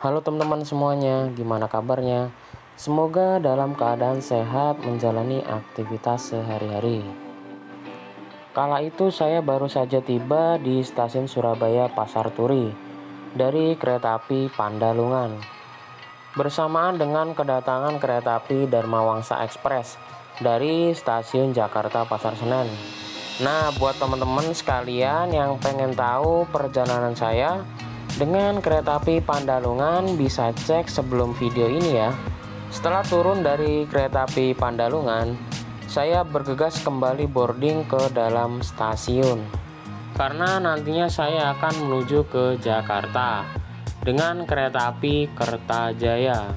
Halo teman-teman semuanya, gimana kabarnya? Semoga dalam keadaan sehat menjalani aktivitas sehari-hari. Kala itu saya baru saja tiba di stasiun Surabaya Pasar Turi dari kereta api Pandalungan bersamaan dengan kedatangan kereta api Dharma Wangsa Express dari stasiun Jakarta Pasar Senen. Nah, buat teman-teman sekalian yang pengen tahu perjalanan saya dengan kereta api Pandalungan, bisa cek sebelum video ini ya. Setelah turun dari kereta api Pandalungan, saya bergegas kembali boarding ke dalam stasiun karena nantinya saya akan menuju ke Jakarta dengan kereta api Kertajaya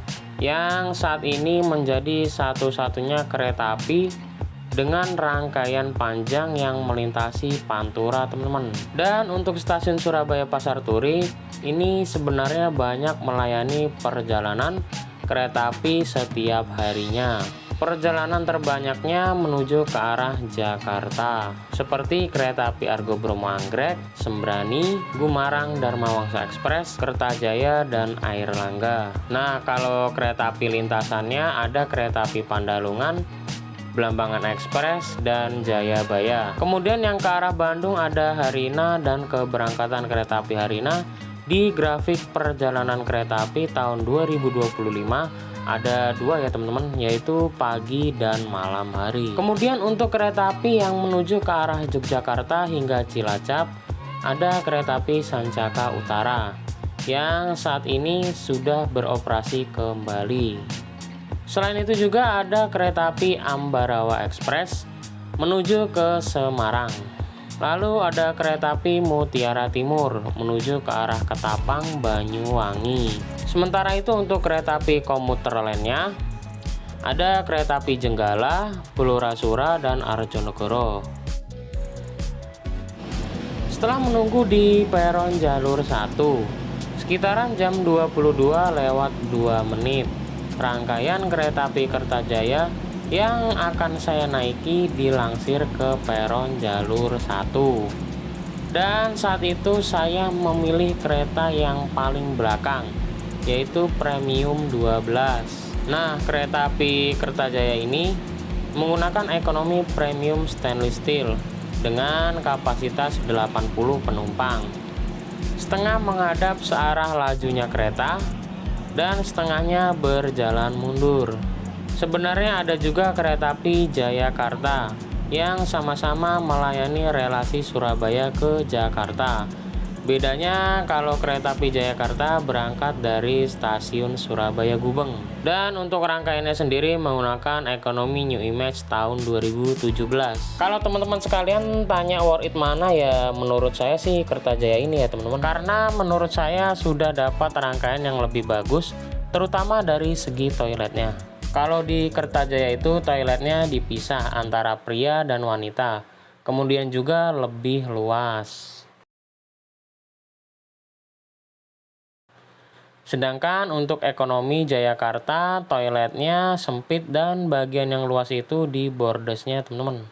yang saat ini menjadi satu-satunya kereta api dengan rangkaian panjang yang melintasi Pantura, teman-teman. Dan untuk stasiun Surabaya Pasar Turi ini sebenarnya banyak melayani perjalanan kereta api setiap harinya. Perjalanan terbanyaknya menuju ke arah Jakarta, seperti kereta api Argo Bromo Anggrek, Sembrani, Gumarang, Dharma Wangsa Express, Kertajaya, dan Air Langga. Nah, kalau kereta api lintasannya ada kereta api Pandalungan, Blambangan Express, dan Jayabaya. Kemudian yang ke arah Bandung ada Harina, dan keberangkatan kereta api Harina di grafik perjalanan kereta api tahun 2025 ada dua ya teman-teman, yaitu pagi dan malam hari. Kemudian untuk kereta api yang menuju ke arah Yogyakarta hingga Cilacap ada kereta api Sancaka Utara yang saat ini sudah beroperasi kembali. Selain itu juga ada kereta api Ambarawa Express menuju ke Semarang. Lalu ada kereta api Mutiara Timur menuju ke arah Ketapang, Banyuwangi. Sementara itu untuk kereta api komuter lainnya ada kereta api Jenggala, Bulurasura, dan Arjonegoro. Setelah menunggu di peron jalur 1 sekitaran jam 22 lewat 2 menit, rangkaian kereta api Kertajaya yang akan saya naiki dilangsir ke peron jalur 1. Dan saat itu saya memilih kereta yang paling belakang, yaitu Premium 12. Nah, kereta api Kertajaya ini menggunakan ekonomi premium stainless steel dengan kapasitas 80 penumpang. Setengah menghadap searah lajunya kereta dan setengahnya berjalan mundur. Sebenarnya ada juga kereta api Jayakarta yang sama-sama melayani relasi Surabaya ke Jakarta. Bedanya kalau kereta api Jayakarta berangkat dari stasiun Surabaya Gubeng. Dan untuk rangkaiannya sendiri menggunakan ekonomi New Image tahun 2017. Kalau teman-teman sekalian tanya worth it mana, ya menurut saya sih Kertajaya ini ya teman-teman. Karena menurut saya sudah dapat rangkaian yang lebih bagus, terutama dari segi toiletnya. Kalau di Kertajaya itu toiletnya dipisah antara pria dan wanita, kemudian juga lebih luas. Sedangkan untuk ekonomi Jayakarta toiletnya sempit dan bagian yang luas itu di bordesnya teman-teman.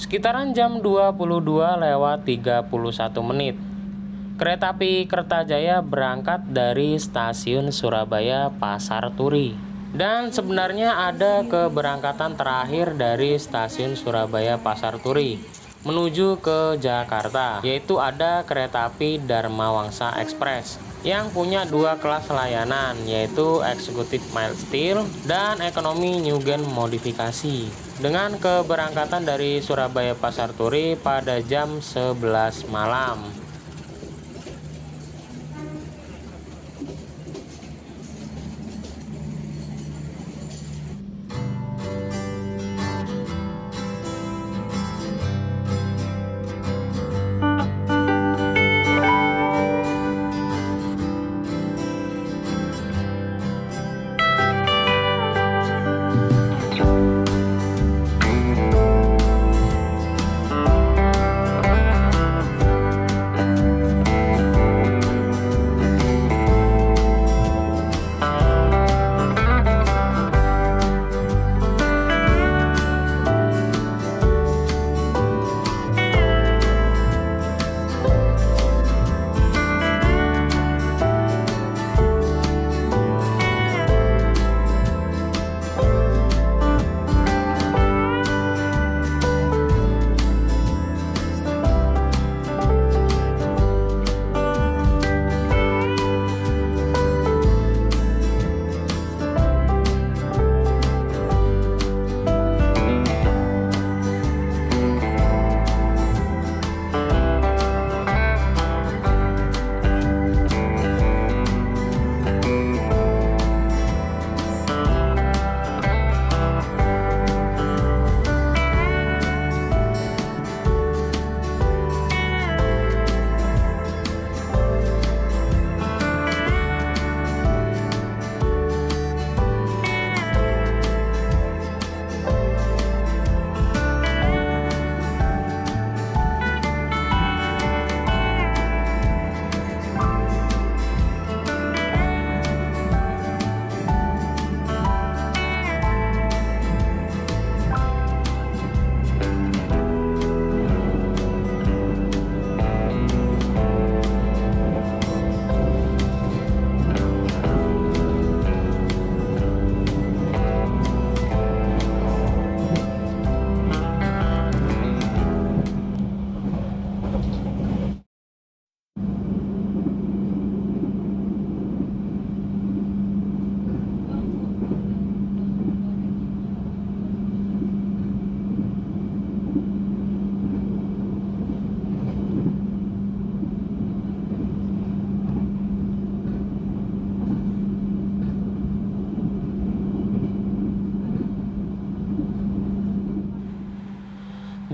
Sekitaran jam 22 lewat 31 menit, kereta api Kertajaya berangkat dari stasiun Surabaya Pasar Turi. Dan sebenarnya ada keberangkatan terakhir dari stasiun Surabaya Pasar Turi, menuju ke Jakarta, yaitu ada kereta api Dharma Wangsa Express yang punya dua kelas layanan, yaitu Executive Mild Steel dan Ekonomi Newgen Modifikasi, dengan keberangkatan dari Surabaya Pasar Turi pada jam 11 malam.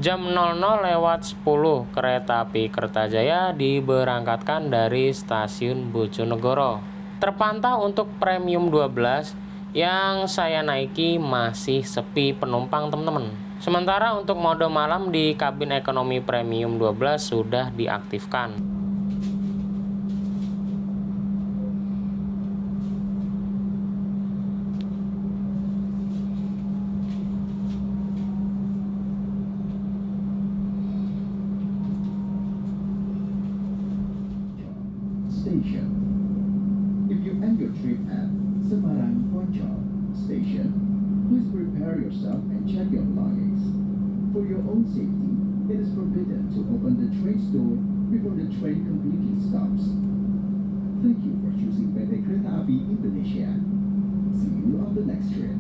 Jam 00.10 kereta api Kertajaya diberangkatkan dari stasiun Bojonegoro. Terpantau untuk premium 12 yang saya naiki masih sepi penumpang teman-teman. Sementara untuk mode malam di kabin ekonomi premium 12 sudah diaktifkan. Station. If you end your trip at Semarang Poncol Station, please prepare yourself and check your luggage. For your own safety, it is forbidden to open the train's door before the train completely stops. Thank you for choosing PT Kereta Api Indonesia. See you on the next trip.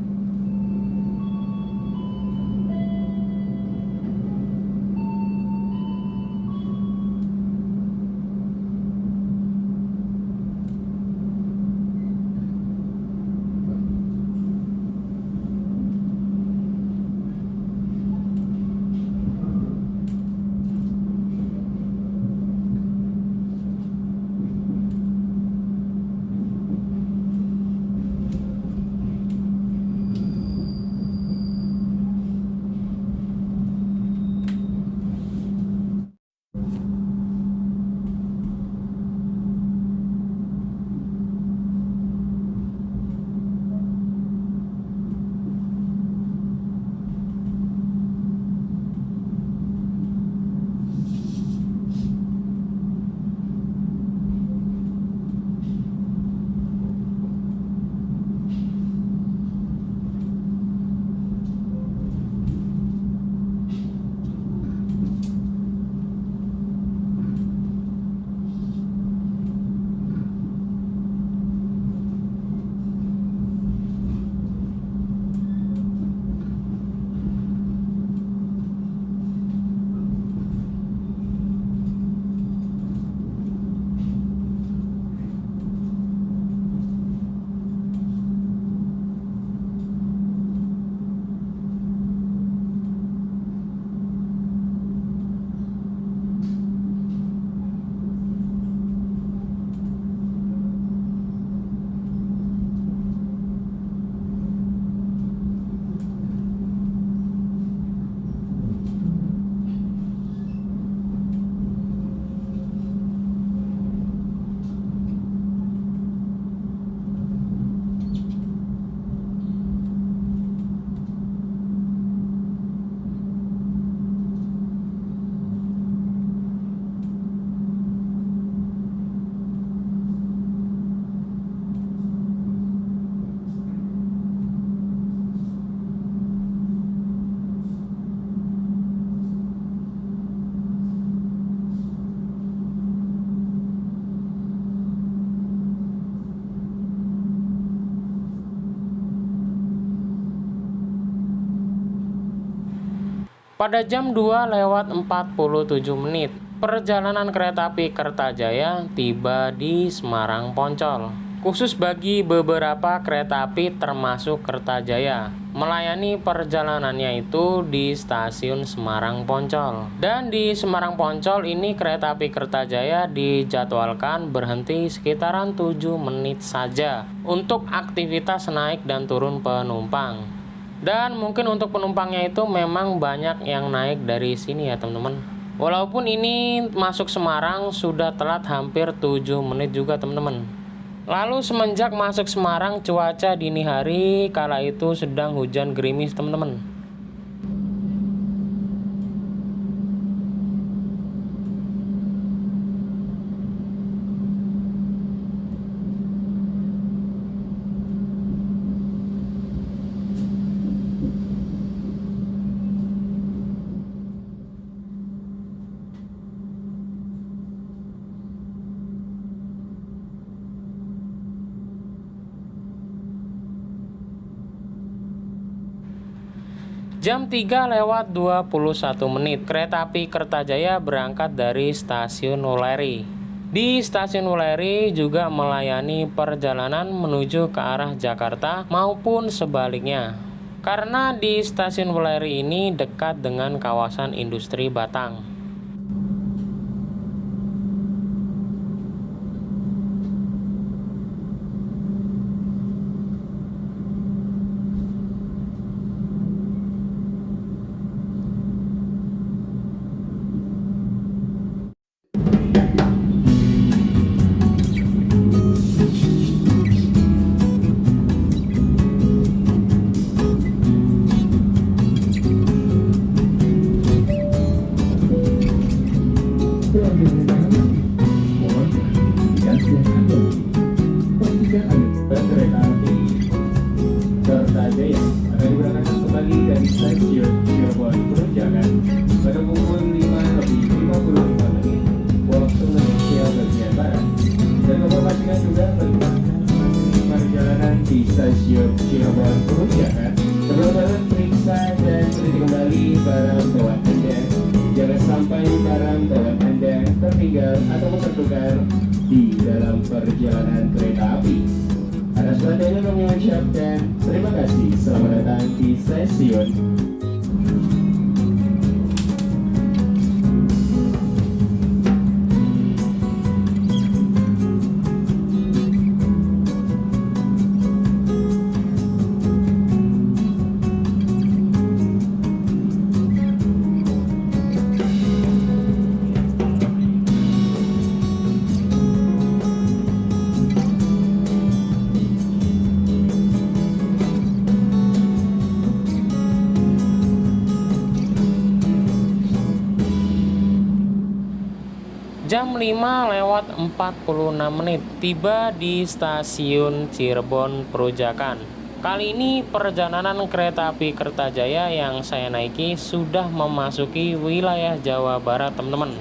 Pada jam 2:47, perjalanan kereta api Kertajaya tiba di Semarang Poncol. Khusus bagi beberapa kereta api termasuk Kertajaya, melayani perjalanannya itu di stasiun Semarang Poncol. Dan di Semarang Poncol ini kereta api Kertajaya dijadwalkan berhenti sekitaran 7 menit saja untuk aktivitas naik dan turun penumpang. Dan mungkin untuk penumpangnya itu memang banyak yang naik dari sini ya teman-teman. Walaupun ini masuk Semarang sudah telat hampir 7 menit juga teman-teman. Lalu semenjak masuk Semarang, cuaca dini hari kala itu sedang hujan gerimis teman-teman. Jam 3:21, kereta api Kertajaya berangkat dari stasiun Wuleri. Di stasiun Wuleri juga melayani perjalanan menuju ke arah Jakarta maupun sebaliknya. Karena di stasiun Wuleri ini dekat dengan kawasan industri Batang. Kereta api Kertajaya akan diberangkatkan kembali dari stasiun Cirebon Perujakan pada pukul 5:55 waktu Indonesia bagian Barat. Dan memastikan juga tentang perjalanan di stasiun Cirebon Perujakan. Sebelum periksa dan teliti kembali barang bawaan Anda. Jangan sampai barang bawaan Anda tertinggal atau tertukar di dalam perjalanan kereta api. Atas perhatiannya kami mengucapkan terima kasih. Selamat datang di stasiun. Jam 5:46, tiba di stasiun Cirebon Perujakan. Kali ini perjalanan kereta api Kertajaya yang saya naiki sudah memasuki wilayah Jawa Barat teman-teman.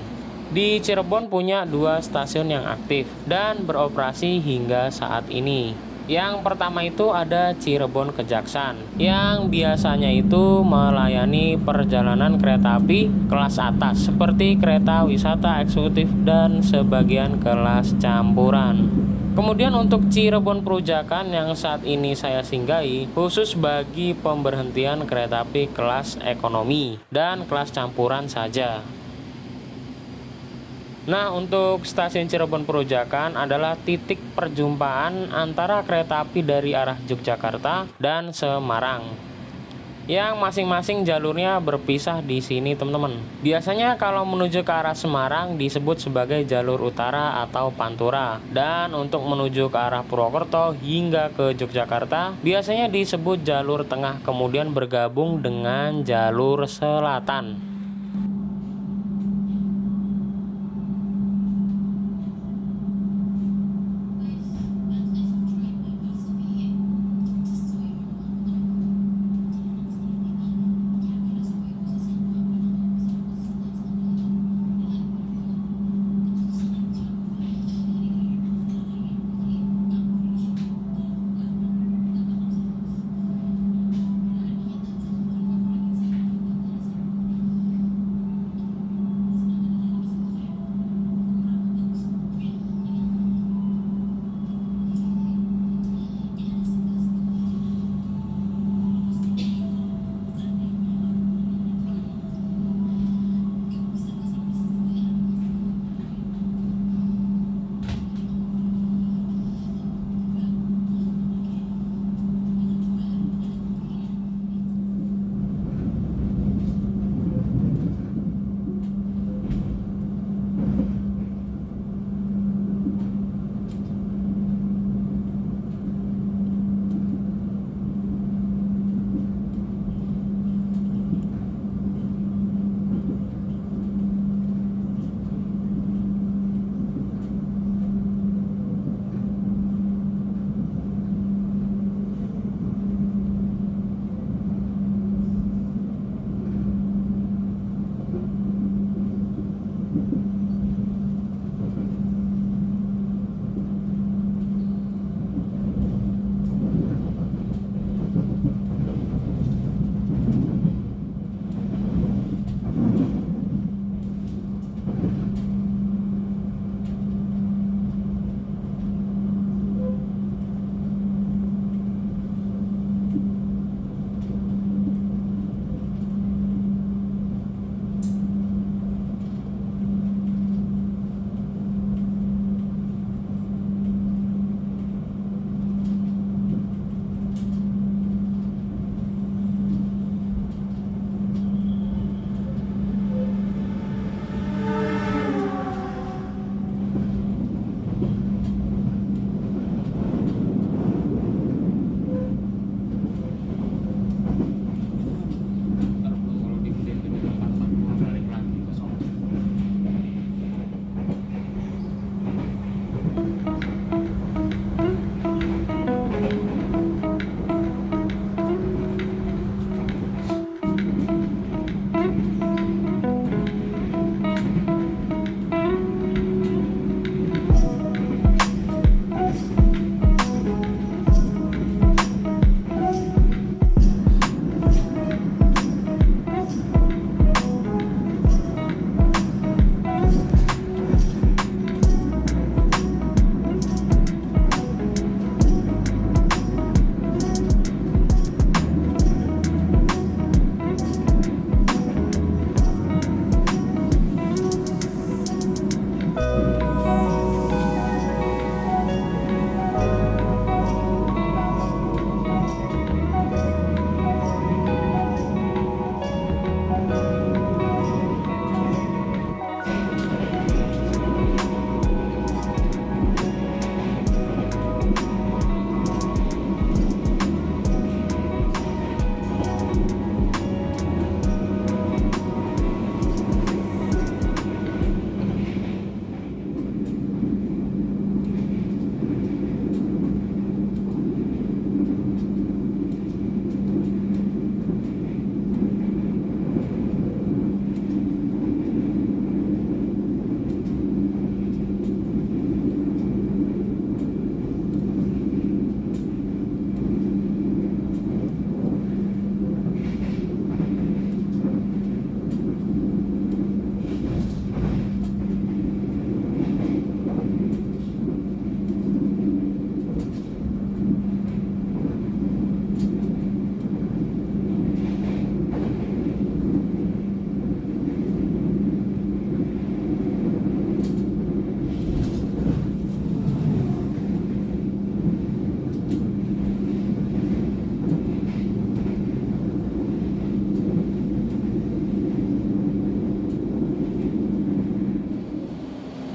Di Cirebon punya 2 stasiun yang aktif dan beroperasi hingga saat ini. Yang pertama itu ada Cirebon Kejaksan, yang biasanya itu melayani perjalanan kereta api kelas atas seperti kereta wisata eksekutif dan sebagian kelas campuran. Kemudian untuk Cirebon Perujakan yang saat ini saya singgahi khusus bagi pemberhentian kereta api kelas ekonomi dan kelas campuran saja. Nah, untuk stasiun Cirebon Perujakan adalah titik perjumpaan antara kereta api dari arah Yogyakarta dan Semarang, yang masing-masing jalurnya berpisah di sini teman-teman. Biasanya kalau menuju ke arah Semarang disebut sebagai jalur utara atau Pantura, dan untuk menuju ke arah Purwokerto hingga ke Yogyakarta biasanya disebut jalur tengah, kemudian bergabung dengan jalur selatan.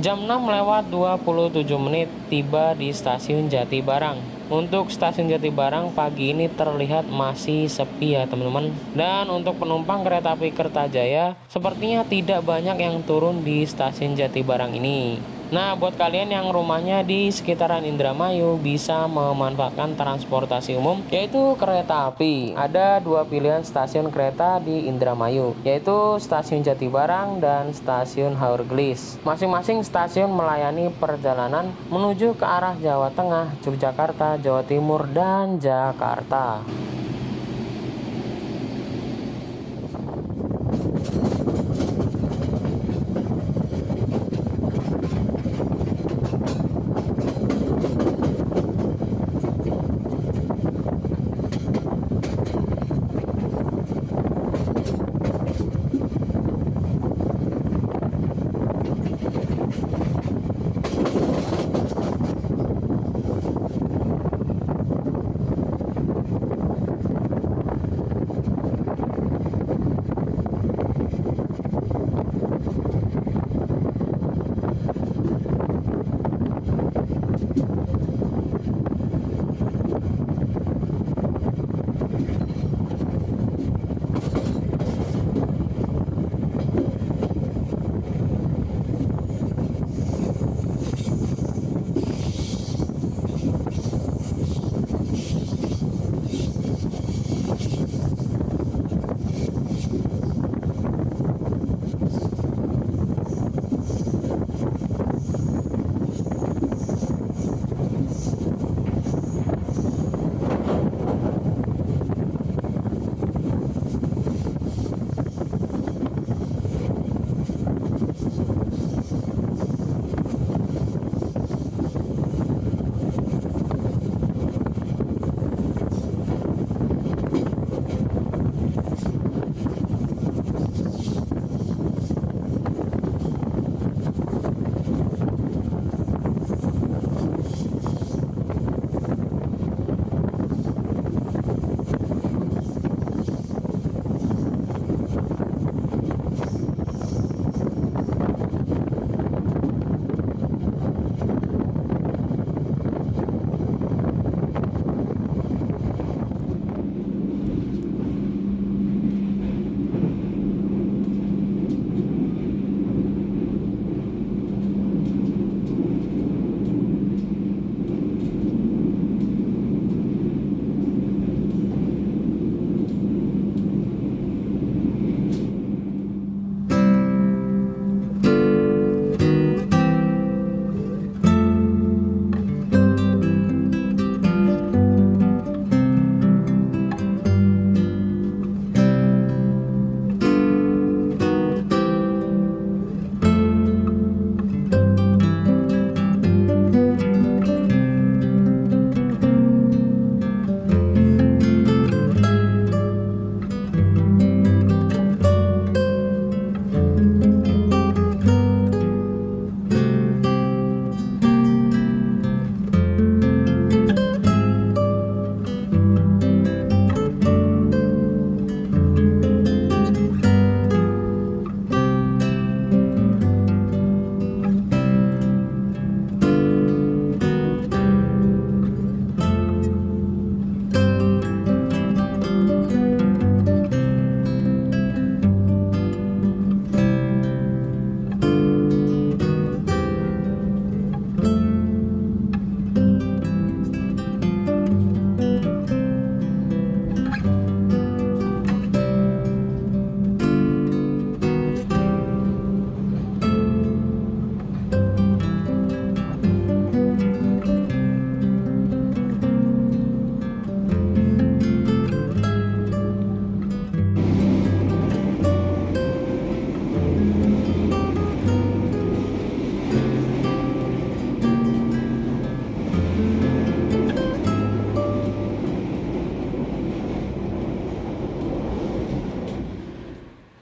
Jam 6:27 tiba di stasiun Jatibarang. Untuk stasiun Jatibarang pagi ini terlihat masih sepi ya teman-teman. Dan untuk penumpang kereta api Kertajaya sepertinya tidak banyak yang turun di stasiun Jatibarang ini. Nah, buat kalian yang rumahnya di sekitaran Indramayu bisa memanfaatkan transportasi umum yaitu kereta api. Ada dua pilihan stasiun kereta di Indramayu, yaitu stasiun Jatibarang dan stasiun Haurgelis. Masing-masing stasiun melayani perjalanan menuju ke arah Jawa Tengah, Yogyakarta, Jawa Timur, dan Jakarta.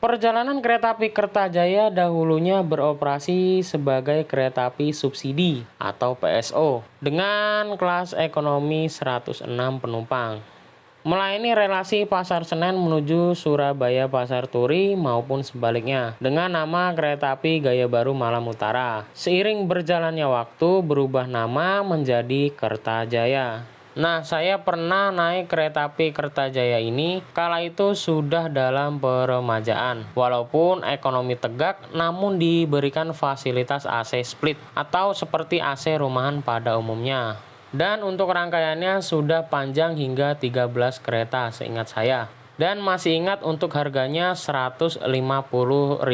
Perjalanan kereta api Kertajaya dahulunya beroperasi sebagai kereta api subsidi atau PSO dengan kelas ekonomi 106 penumpang. melayani relasi Pasar Senen menuju Surabaya Pasar Turi maupun sebaliknya dengan nama Kereta Api Gaya Baru Malam Utara. Seiring berjalannya waktu berubah nama menjadi Kertajaya. Nah, saya pernah naik kereta api Kertajaya ini kala itu sudah dalam peremajaan. Walaupun ekonomi tegak, namun diberikan fasilitas AC split atau seperti AC rumahan pada umumnya. Dan untuk rangkaiannya sudah panjang hingga 13 kereta seingat saya. Dan masih ingat untuk harganya Rp150.000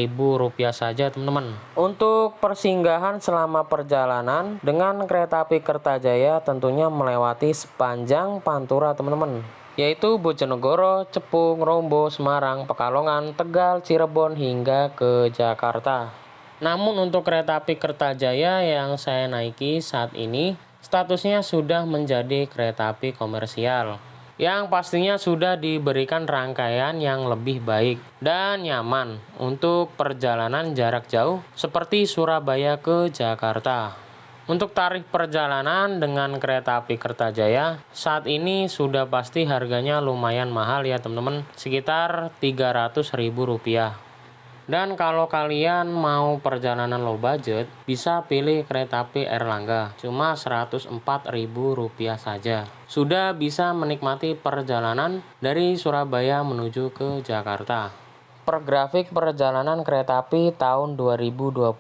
saja teman-teman. Untuk persinggahan selama perjalanan dengan kereta api Kertajaya tentunya melewati sepanjang Pantura teman-teman, yaitu Bojonegoro, Cepung, Rombo, Semarang, Pekalongan, Tegal, Cirebon hingga ke Jakarta. Namun untuk kereta api Kertajaya yang saya naiki saat ini statusnya sudah menjadi kereta api komersial, yang pastinya sudah diberikan rangkaian yang lebih baik dan nyaman untuk perjalanan jarak jauh seperti Surabaya ke Jakarta. Untuk tarif perjalanan dengan kereta api Kertajaya saat ini sudah pasti harganya lumayan mahal ya teman-teman, sekitar Rp300.000. Dan kalau kalian mau perjalanan low budget, bisa pilih kereta api Airlangga, cuma Rp104.000 saja. Sudah bisa menikmati perjalanan dari Surabaya menuju ke Jakarta. Per grafik perjalanan kereta api tahun 2025.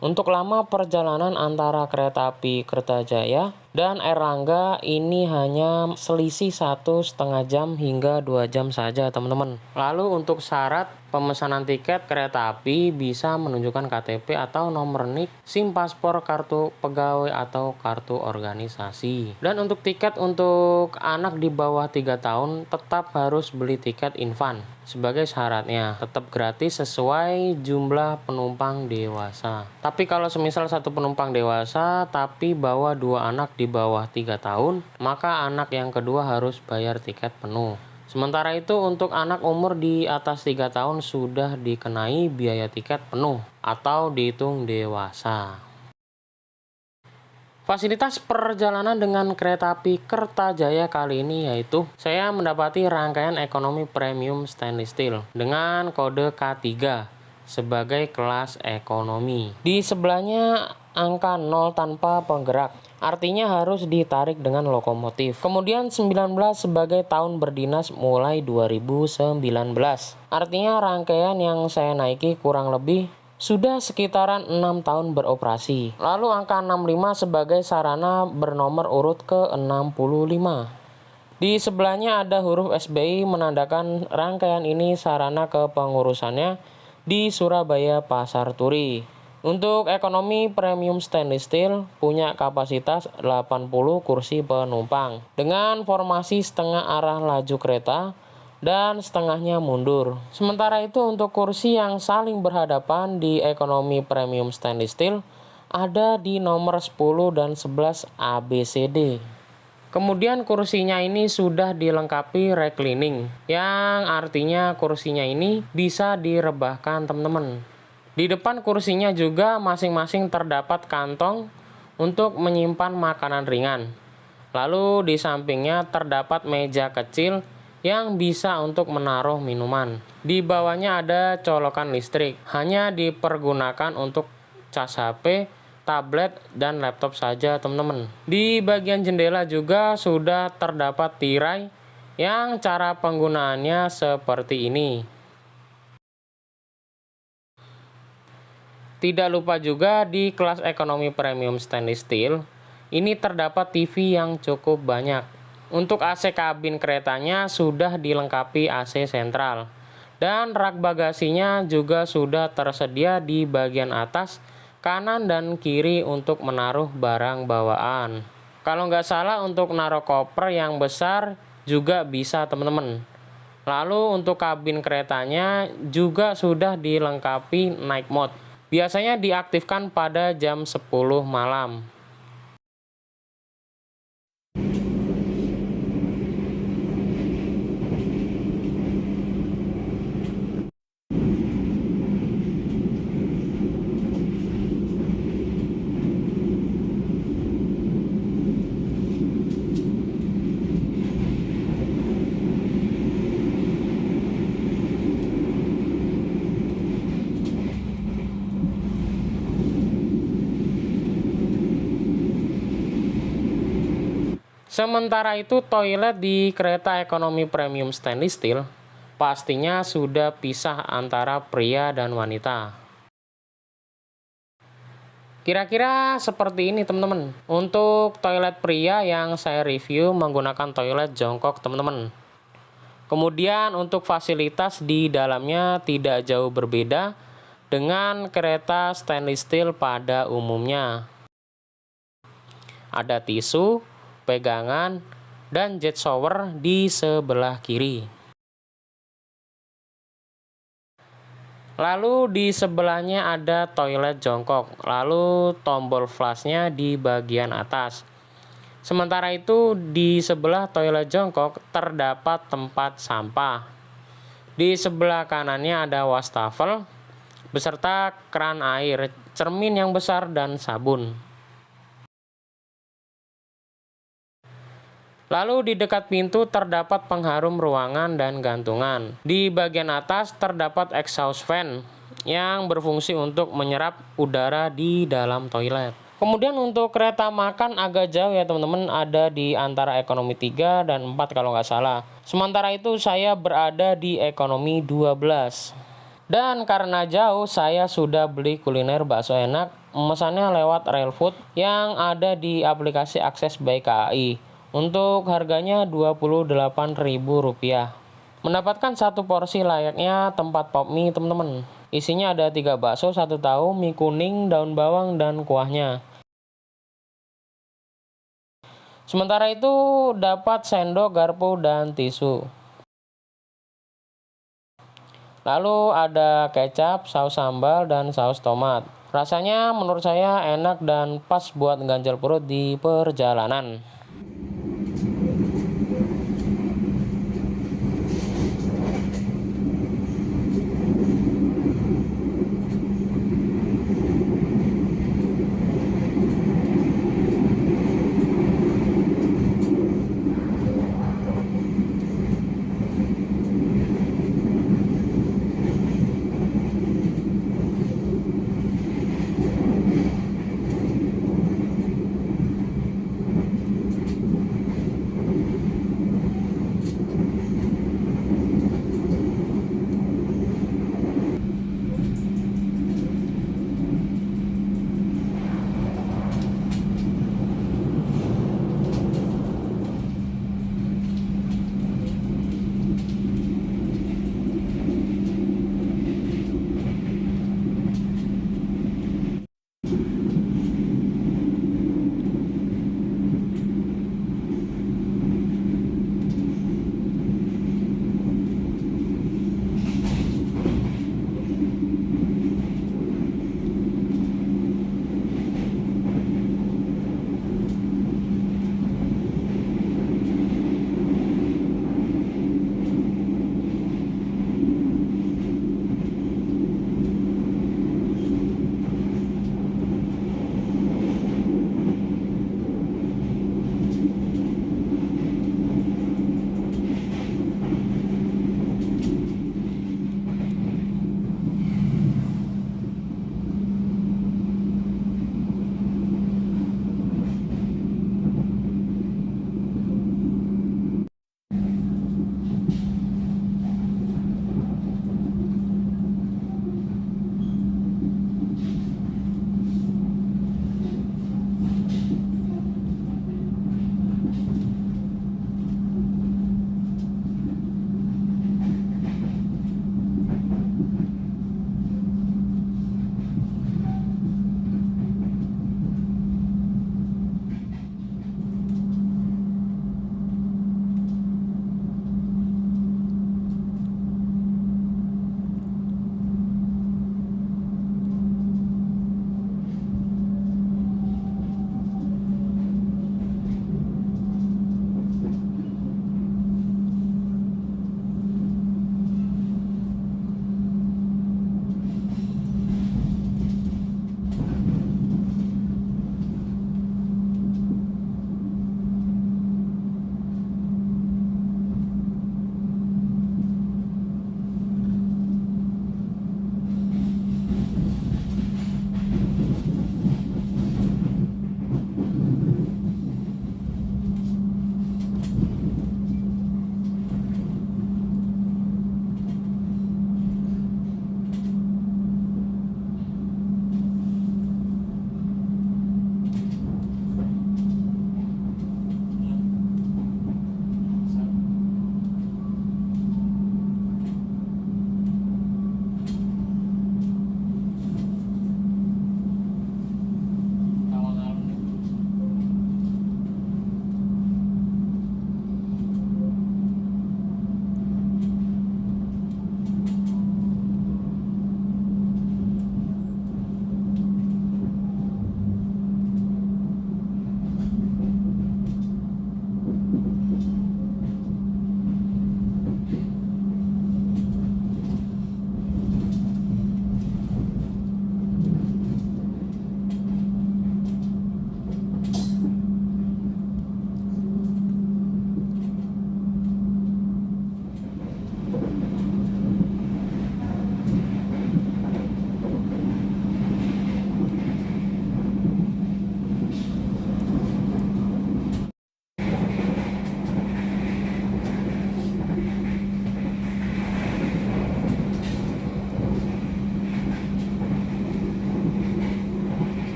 Untuk lama perjalanan antara kereta api Kertajaya dan Airlangga ini hanya selisih 1,5 jam hingga 2 jam saja teman-teman. Lalu untuk syarat pemesanan tiket kereta api bisa menunjukkan KTP atau nomor NIK, SIM paspor, kartu pegawai atau kartu organisasi. Dan untuk tiket untuk anak di bawah 3 tahun tetap harus beli tiket infan. Sebagai syaratnya tetap gratis sesuai jumlah penumpang dewasa. Tapi kalau semisal satu penumpang dewasa tapi bawa 2 anak di bawah 3 tahun, maka anak yang kedua harus bayar tiket penuh. Sementara itu untuk anak umur di atas 3 tahun sudah dikenai biaya tiket penuh atau dihitung dewasa. Fasilitas perjalanan dengan kereta api Kertajaya kali ini yaitu saya mendapati rangkaian ekonomi premium stainless steel dengan kode K3 sebagai kelas ekonomi. Di sebelahnya angka 0 tanpa penggerak, artinya harus ditarik dengan lokomotif. Kemudian 19 sebagai tahun berdinas mulai 2019. Artinya rangkaian yang saya naiki kurang lebih sudah sekitaran 6 tahun beroperasi. Lalu angka 65 sebagai sarana bernomor urut ke-65. Di sebelahnya ada huruf SBI menandakan rangkaian ini sarana kepengurusannya di Surabaya Pasar Turi. Untuk ekonomi premium stainless steel punya kapasitas 80 kursi penumpang dengan formasi setengah arah laju kereta dan setengahnya mundur. Sementara itu untuk kursi yang saling berhadapan di ekonomi premium stainless steel ada di nomor 10 dan 11 ABCD. Kemudian kursinya ini sudah dilengkapi reclining, yang artinya kursinya ini bisa direbahkan teman-teman. Di depan kursinya juga masing-masing terdapat kantong untuk menyimpan makanan ringan. Lalu di sampingnya terdapat meja kecil yang bisa untuk menaruh minuman. Di bawahnya ada colokan listrik, hanya dipergunakan untuk cas HP, tablet, dan laptop saja teman-teman. Di bagian jendela juga sudah terdapat tirai yang cara penggunaannya seperti ini. Tidak lupa juga di kelas ekonomi premium stainless steel ini terdapat TV yang cukup banyak. Untuk AC kabin keretanya sudah dilengkapi AC sentral. Dan rak bagasinya juga sudah tersedia di bagian atas, kanan dan kiri untuk menaruh barang bawaan. Kalau nggak salah untuk naruh koper yang besar juga bisa teman-teman. Lalu untuk kabin keretanya juga sudah dilengkapi night mode. Biasanya diaktifkan pada jam 10 malam. Sementara itu toilet di kereta ekonomi premium stainless steel pastinya sudah pisah antara pria dan wanita. Kira-kira seperti ini teman-teman. Untuk toilet pria yang saya review menggunakan toilet jongkok teman-teman. Kemudian untuk fasilitas di dalamnya tidak jauh berbeda dengan kereta stainless steel pada umumnya. Ada tisu, pegangan, dan jet shower di sebelah kiri. Lalu di sebelahnya ada toilet jongkok, lalu tombol flushnya di bagian atas. Sementara itu di sebelah toilet jongkok terdapat tempat sampah. Di sebelah kanannya ada wastafel beserta keran air, cermin yang besar dan sabun. Lalu di dekat pintu terdapat pengharum ruangan dan gantungan. Di bagian atas terdapat exhaust fan yang berfungsi untuk menyerap udara di dalam toilet. Kemudian untuk kereta makan agak jauh ya teman-teman, ada di antara ekonomi 3 dan 4 kalau nggak salah. Sementara itu saya berada di ekonomi 12. Dan karena jauh saya sudah beli kuliner bakso enak, memesannya lewat Railfood yang ada di aplikasi Akses by KAI. Untuk harganya Rp28.000. Mendapatkan satu porsi layaknya tempat pop mie teman-teman. Isinya ada 3 bakso, 1 tahu, mie kuning, daun bawang, dan kuahnya. Sementara itu dapat sendok, garpu, dan tisu. Lalu ada kecap, saus sambal, dan saus tomat. Rasanya menurut saya enak dan pas buat ganjal perut di perjalanan.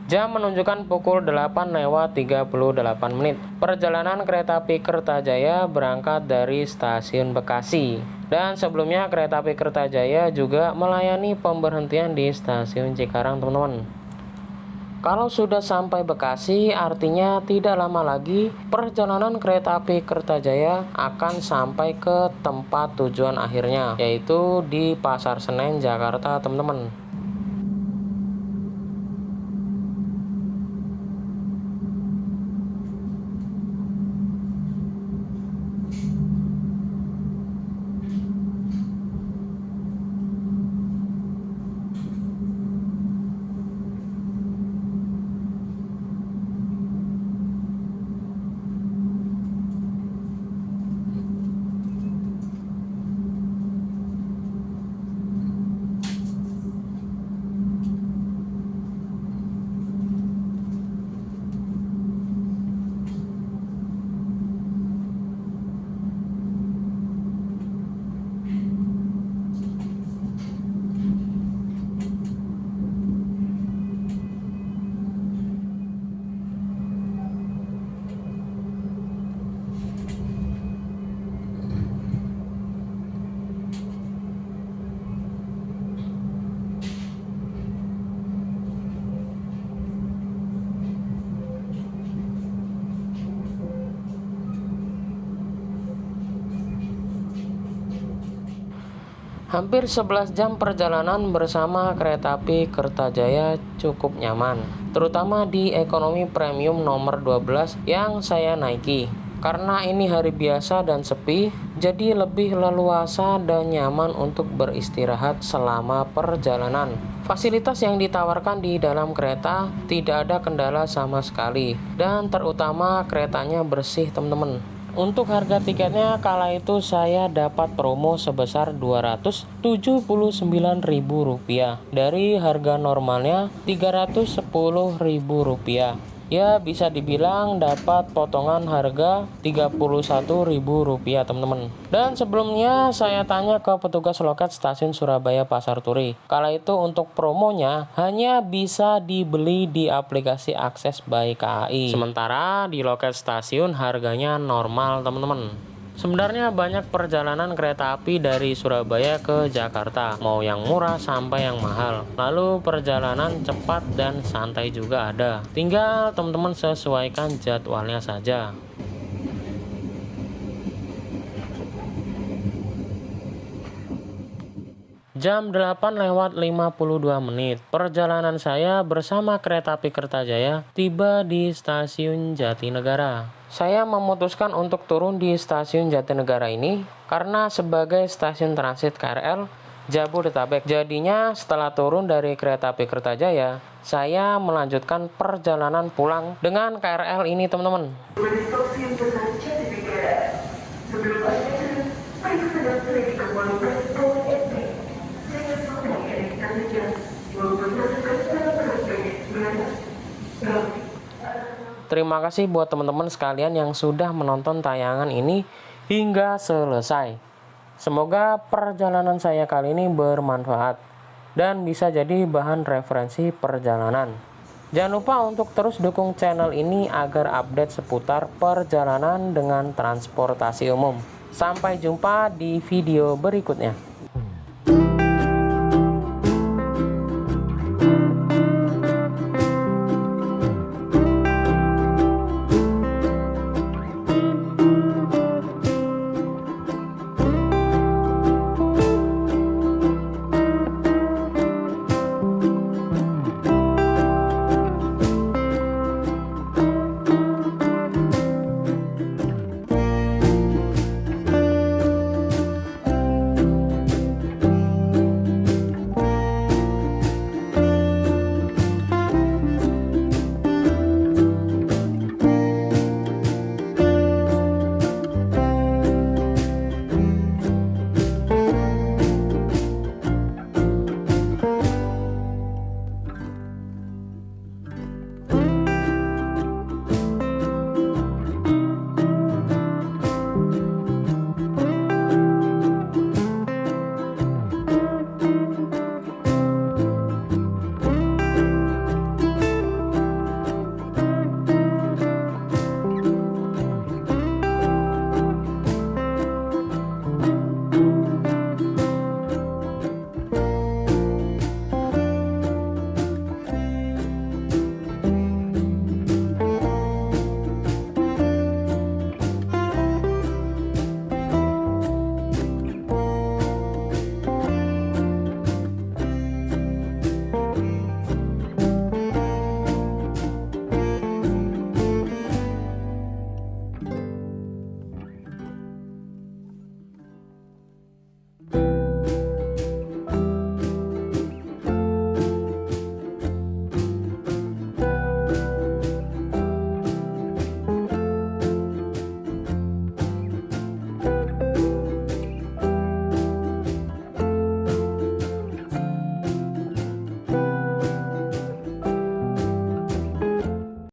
Jam menunjukkan pukul 8:38 menit. Perjalanan kereta api Kertajaya berangkat dari stasiun Bekasi. Dan sebelumnya kereta api Kertajaya juga melayani pemberhentian di stasiun Cikarang, teman-teman. Kalau sudah sampai Bekasi, artinya tidak lama lagi perjalanan kereta api Kertajaya akan sampai ke tempat tujuan akhirnya, yaitu di Pasar Senen, Jakarta, teman-teman. Hampir 11 jam perjalanan bersama kereta api Kertajaya cukup nyaman, terutama di ekonomi premium nomor 12 yang saya naiki. Karena ini hari biasa dan sepi, jadi lebih leluasa dan nyaman untuk beristirahat selama perjalanan. Fasilitas yang ditawarkan di dalam kereta tidak ada kendala sama sekali, dan terutama keretanya bersih, teman-teman. Untuk harga tiketnya kala itu saya dapat promo sebesar Rp279.000 dari harga normalnya Rp310.000. Ya, bisa dibilang dapat potongan harga Rp31.000, teman-teman. Dan sebelumnya saya tanya ke petugas loket stasiun Surabaya Pasar Turi. Kala itu untuk promonya hanya bisa dibeli di aplikasi Akses by KAI. Sementara di loket stasiun harganya normal, teman-teman. Sebenarnya banyak perjalanan kereta api dari Surabaya ke Jakarta, mau yang murah sampai yang mahal. Lalu perjalanan cepat dan santai juga ada. Tinggal teman-teman sesuaikan jadwalnya saja. Jam 8:52 menit. Perjalanan saya bersama kereta api Kertajaya tiba di stasiun Jatinegara. Saya memutuskan untuk turun di stasiun Jatinegara ini karena sebagai stasiun transit KRL Jabodetabek. Jadinya setelah turun dari kereta api Kertajaya, saya melanjutkan perjalanan pulang dengan KRL ini, teman-teman. Terima kasih buat teman-teman sekalian yang sudah menonton tayangan ini hingga selesai. Semoga perjalanan saya kali ini bermanfaat dan bisa jadi bahan referensi perjalanan. Jangan lupa untuk terus dukung channel ini agar update seputar perjalanan dengan transportasi umum. Sampai jumpa di video berikutnya.